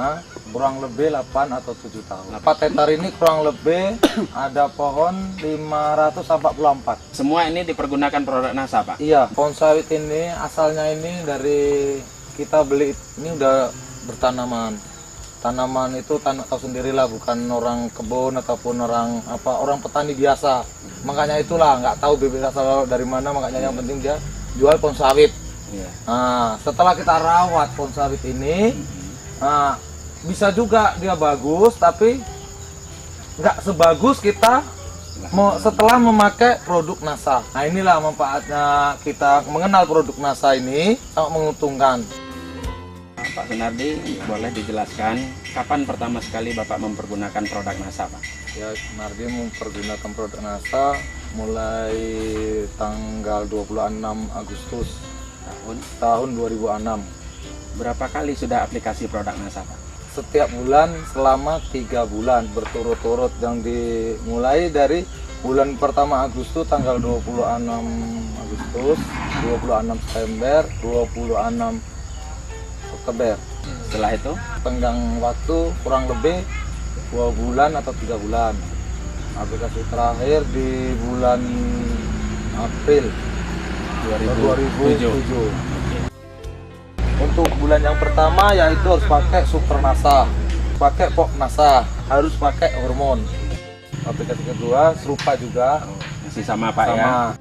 usianya kurang lebih 8 atau 7 tahun. 4 hektar ini kurang lebih ada pohon 544. Semua ini dipergunakan produk NASA, Pak? Iya, pohon sawit ini asalnya ini dari kita beli ini udah bertanaman. Tanaman itu tahu sendirilah, bukan orang kebun ataupun orang petani biasa. Makanya itulah nggak tahu bibit asal dari mana, makanya yang penting dia jual pohon sawit. Nah, setelah kita rawat pohon sawit ini, nah, bisa juga dia bagus, tapi nggak sebagus kita setelah memakai produk NASA. Nah, inilah manfaatnya kita mengenal produk NASA ini, sangat menguntungkan. Pak Sunardi, boleh dijelaskan kapan pertama sekali Bapak mempergunakan produk NASA, Pak? Ya, Sunardi mempergunakan produk NASA mulai tanggal 26 Agustus tahun 2006. Berapa kali sudah aplikasi produk NASA, Pak? Setiap bulan selama 3 bulan berturut-turut, yang dimulai dari bulan pertama Agustus tanggal 26 Agustus, 26 September, 26 Oktober. Setelah itu Tenggang waktu kurang lebih 2 bulan atau 3 bulan. Aplikasi terakhir di bulan April 2007. Untuk bulan yang pertama yaitu harus pakai Super NASA, pakai Pok NASA, harus pakai hormon. Aplikasi kedua serupa juga, masih sama, Pak, sama. ya.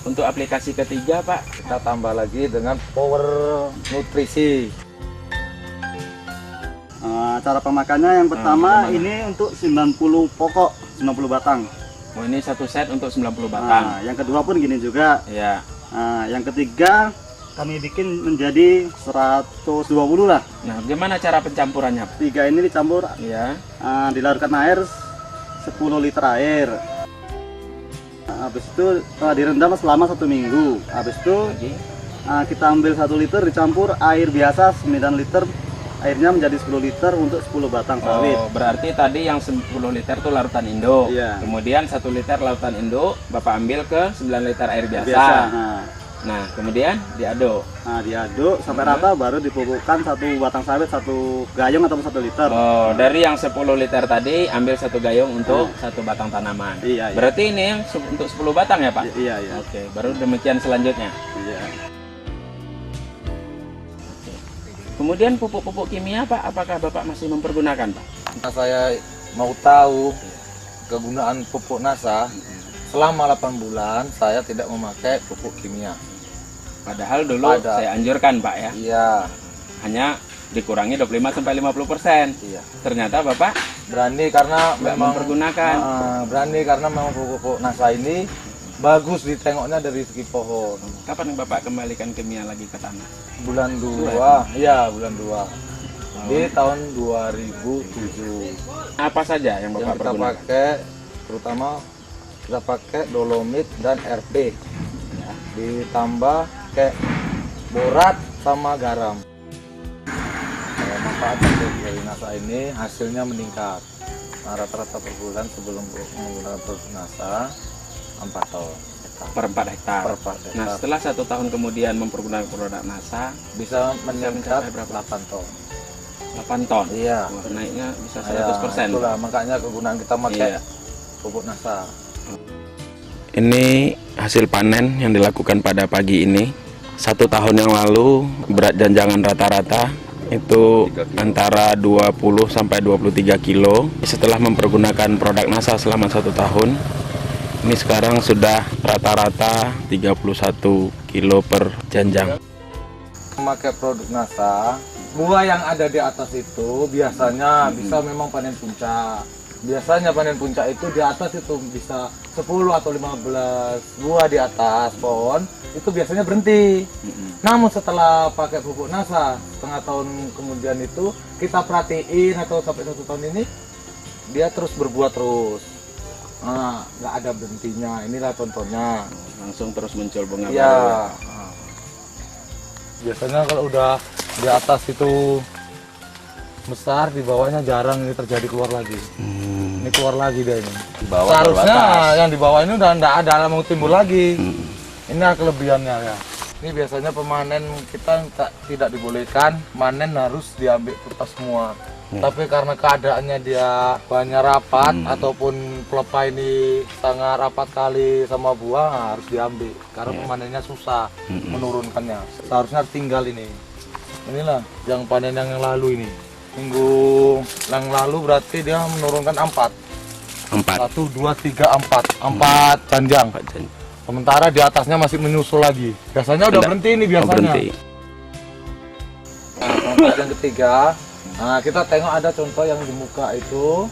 Untuk aplikasi ketiga, Pak, Kita tambah lagi dengan Power Nutrisi. Cara pemakaiannya yang pertama ini untuk 90 pokok, 90 batang. Oh, ini satu set untuk 90 batang. Yang kedua pun gini juga. Ya. Yang ketiga kami bikin menjadi 120 lah. Nah, gimana cara pencampurannya, Pak? 3 ini dicampur, Ya. dilarutkan air 10 liter air. Habis itu direndam selama 1 minggu. Habis itu Lagi. kita ambil 1 liter dicampur air biasa 9 liter. Airnya menjadi 10 liter untuk 10 batang sawit. Oh, berarti tadi yang 10 liter itu larutan induk. Iya. Kemudian 1 liter larutan induk, Bapak ambil ke 9 liter air biasa. Nah, kemudian diaduk. Diaduk sampai rata, baru dipupukkan 1 batang sawit 1 gayung atau 1 liter. Oh, dari yang 10 liter tadi ambil 1 gayung untuk 1 batang tanaman. Iya. Berarti ini yang untuk 10 batang ya, Pak? Iya. Oke, baru demikian selanjutnya. Iya. Kemudian pupuk-pupuk kimia, Pak, apakah Bapak masih mempergunakan, Pak? Nah, saya mau tahu kegunaan pupuk NASA. Selama 8 bulan saya tidak memakai pupuk kimia. Padahal dulu saya anjurkan, Pak, ya. Iya. Hanya dikurangi 25-50%. Iya. Ternyata Bapak Berani karena nggak memang mempergunakan. berani karena memang pupuk NASA ini bagus ditengoknya dari segi pohon. Kapan Bapak kembalikan kimia lagi ke tanah? Bulan 2, iya bulan 2. Di tahun 2007. Apa saja yang Bapak Yang kita pergunakan? pakai, terutama kita pakai dolomit dan RP. Ya. Ditambah kayak borat sama garam. Manfaat dari NASA ini hasilnya meningkat. Rata-rata per bulan sebelum menggunakan produk NASA 4 ton. Per 4 hektar. Per 4 hektar. Nah, setelah 1 tahun kemudian mempergunakan produk NASA, Bisa meningkat mencapai berapa? 8 ton. 8 ton. Iya. Wah, naiknya bisa Ya, 100%. itulah makanya kegunaan kita pakai Iya. pupuk NASA. Ini hasil panen yang dilakukan pada pagi ini. 1 tahun yang lalu berat janjangan rata-rata itu antara 20 sampai 23 kilo. Setelah mempergunakan produk NASA selama 1 tahun, ini sekarang sudah rata-rata 31 kilo per janjang. Memakai produk NASA, buah yang ada di atas itu biasanya bisa memang panen puncak. Biasanya panen puncak itu di atas itu bisa 10 atau 15 buah di atas pohon, itu biasanya berhenti. Namun setelah pakai pupuk NASA, setengah tahun kemudian itu kita perhatiin atau sampai 1 tahun ini, dia terus berbuah terus. Nah, nggak ada berhentinya. Inilah contohnya. Langsung terus muncul bunga baru. Ya. Biasanya kalau udah di atas itu besar, di bawahnya jarang ini terjadi keluar lagi. Ini keluar lagi dia ini. Di bawah Seharusnya baru atas. yang di bawah ini udah nggak ada, mau timbul lagi. Ini kelebihannya ya. Ini biasanya pemanen kita tidak dibolehkan, manen harus diambil kertas semua. Tapi karena keadaannya dia banyak rapat ataupun pelepah ini sangat rapat kali sama buah, harus diambil karena pemanennya susah menurunkannya. Seharusnya tinggal ini. Inilah yang panen yang lalu ini. Minggu yang lalu berarti dia menurunkan 4. 1, 2, 3, 4 janjang. Sementara di atasnya masih menyusul lagi. Biasanya udah berhenti ini biasanya. Nah, yang ketiga, nah kita tengok ada contoh yang di muka itu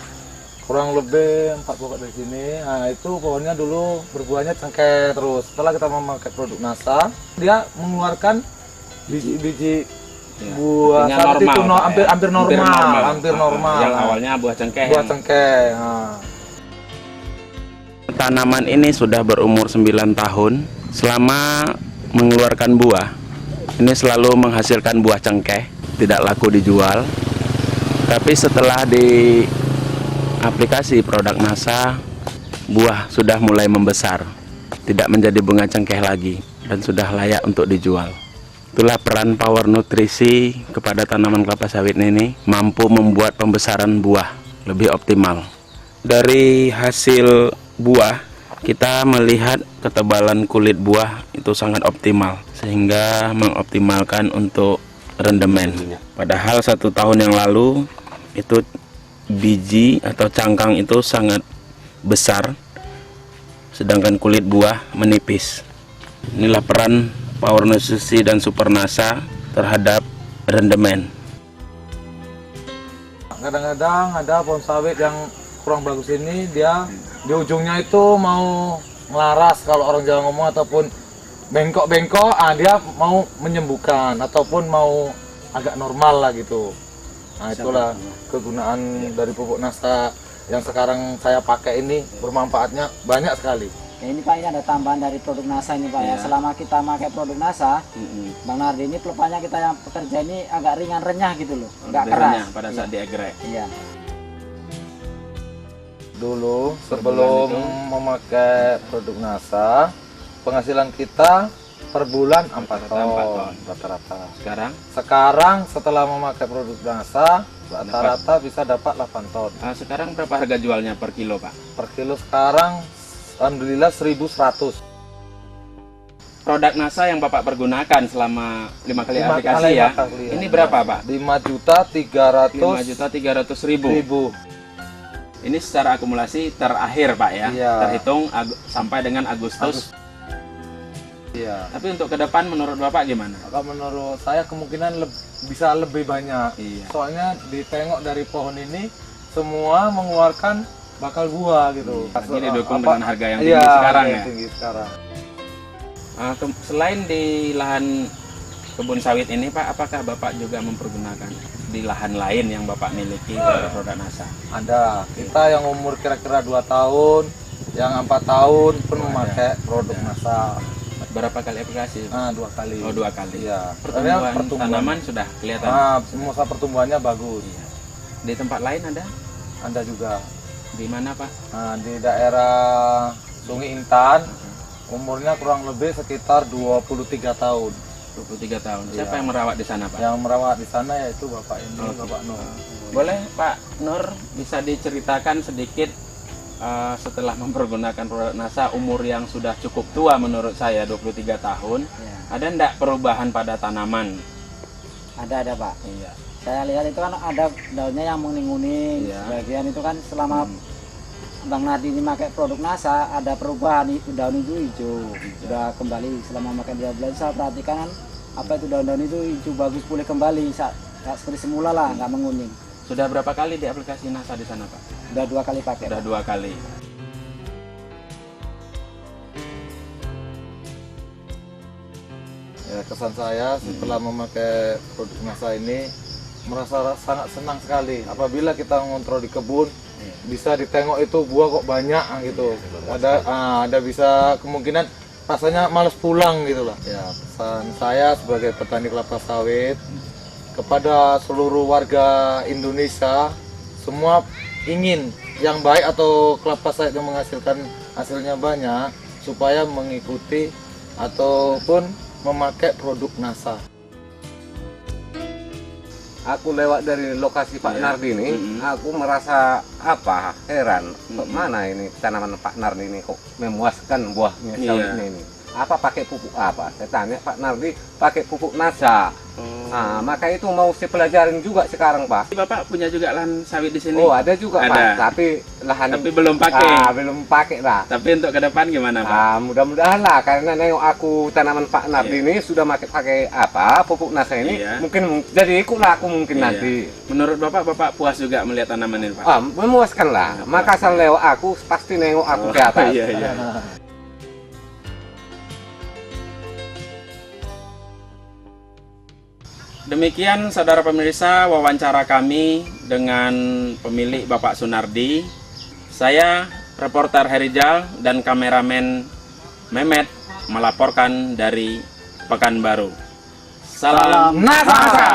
kurang lebih 4 pokok dari sini. Nah itu pohonnya dulu berbuahnya cengkeh terus. Setelah kita memakai produk NASA, dia mengeluarkan biji-biji buah saat itu hampir normal. Yang awalnya buah cengkeh. Nah. Tanaman ini sudah berumur 9 tahun. Selama mengeluarkan buah, ini selalu menghasilkan buah cengkeh, tidak laku dijual. Tapi setelah di aplikasi produk NASA, buah sudah mulai membesar, tidak menjadi bunga cengkeh lagi, dan sudah layak untuk dijual. Itulah peran power nutrisi kepada tanaman kelapa sawit ini, mampu membuat pembesaran buah lebih optimal. Dari hasil buah, kita melihat ketebalan kulit buah itu sangat optimal, sehingga mengoptimalkan untuk rendemen. Padahal 1 tahun yang lalu itu biji atau cangkang itu sangat besar, sedangkan kulit buah menipis. Inilah peran power nutrisi dan super NASA terhadap rendemen. Kadang-kadang ada pohon sawit yang kurang bagus ini, dia di ujungnya itu mau ngelaras kalau orang Jawa ngomong, ataupun bengkok-bengkok, dia mau menyembuhkan ataupun mau agak normal lah gitu. Nah itulah kegunaan dari pupuk NASA yang sekarang saya pakai ini, bermanfaatnya banyak sekali. Ya, ini Pak, ini ada tambahan dari produk NASA ini Pak ya. Selama kita pakai produk NASA, Bang Nardi, ini pelepahnya kita yang pekerja ini agak ringan renyah gitu loh, nggak keras pada saat diegrek. Iya. Dulu sebelum memakai produk NASA, penghasilan kita per bulan 4 ton rata-rata. Sekarang setelah memakai produk NASA, rata-rata bisa dapat 8 ton. Sekarang berapa harga jualnya per kilo, Pak? Per kilo sekarang alhamdulillah 1.100. Produk NASA yang Bapak pergunakan selama 5 kali aplikasi ya. Ini berapa, Pak? 5.300.000. Ini secara akumulasi terakhir, Pak ya. Iya. Terhitung sampai dengan Agustus. Iya. Tapi untuk ke depan menurut Bapak gimana? Kalau menurut saya kemungkinan bisa lebih banyak. Iya. Soalnya ditengok dari pohon ini semua mengeluarkan bakal buah gitu. Ini didukung dengan harga yang tinggi sekarang ya. Tinggi sekarang. Selain di lahan kebun sawit ini, Pak, apakah Bapak juga mempergunakan di lahan lain yang Bapak miliki produk NASA? Ada. Kita yang umur kira-kira 2 tahun, yang 4 tahun pun memakai produk NASA. Berapa kali aplikasi? 2 kali. Oh, 2 kali. Iya. Pertumbuhan tanaman sudah kelihatan. Masa pertumbuhannya bagus. Iya. Di tempat lain ada? Ada juga. Di mana, Pak? Di daerah Sungai Intan, umurnya kurang lebih sekitar 23 tahun. 23 tahun. Iya. Siapa yang merawat di sana, Pak? Yang merawat di sana yaitu Bapak ini, Bapak Nur. Boleh Pak Nur bisa diceritakan sedikit setelah mempergunakan produk NASA, umur yang sudah cukup tua menurut saya, 23 tahun. Ya. Ada enggak perubahan pada tanaman? Ada Pak. Iya. Saya lihat itu kan ada daunnya yang menguning-uning. Iya. Sebagian itu kan selama Bang Nardi ini pakai produk NASA, ada perubahan, daun itu hijau. Sudah kembali selama makan 2 bulan, saya perhatikan kan apa itu daun-daun itu hijau bagus, pulih kembali, seperti semula lah, nggak menguning. Sudah berapa kali di aplikasi NASA di sana, Pak? Sudah 2 kali pakai. Sudah 2 kali. Ya, kesan saya setelah memakai produk NASA ini merasa sangat senang sekali. Apabila kita ngontrol di kebun, bisa ditengok itu buah kok banyak gitu. Ada bisa kemungkinan rasanya malas pulang gitu lah. Ya, pesan saya sebagai petani kelapa sawit kepada seluruh warga Indonesia, semua ingin yang baik atau kelapa sawit yang menghasilkan hasilnya banyak, supaya mengikuti ataupun memakai produk NASA. aku lewat dari lokasi Pak Iya. Nardi ini, aku merasa heran, mana ini tanaman Pak Nardi ini kok memuaskan buahnya Iya. sawitnya ini. Apa pakai pupuk apa? Saya tanya Pak Nardi pakai pupuk NASA. Nah, maka itu mau saya pelajarin juga sekarang Pak. Bapak punya juga lahan sawit di sini? Oh ada juga Ada. Pak, tapi lahan Tapi belum pakai. belum pakai lah. Tapi untuk ke depan gimana Pak? Mudah-mudahan lah, karena nengok aku tanaman Pak Nardi ini sudah pakai pupuk NASA ini, Iya. mungkin jadi ikutlah aku mungkin Iya. nanti. Menurut Bapak puas juga melihat tanaman ini Pak? Memuaskan lah. Maka asal lewat aku pasti nengok aku ke atas. Iya, iya. Demikian saudara pemirsa wawancara kami dengan pemilik Bapak Sunardi. Saya reporter Herijal dan kameramen Mehmet melaporkan dari Pekanbaru. Salam Salam NASA. NASA.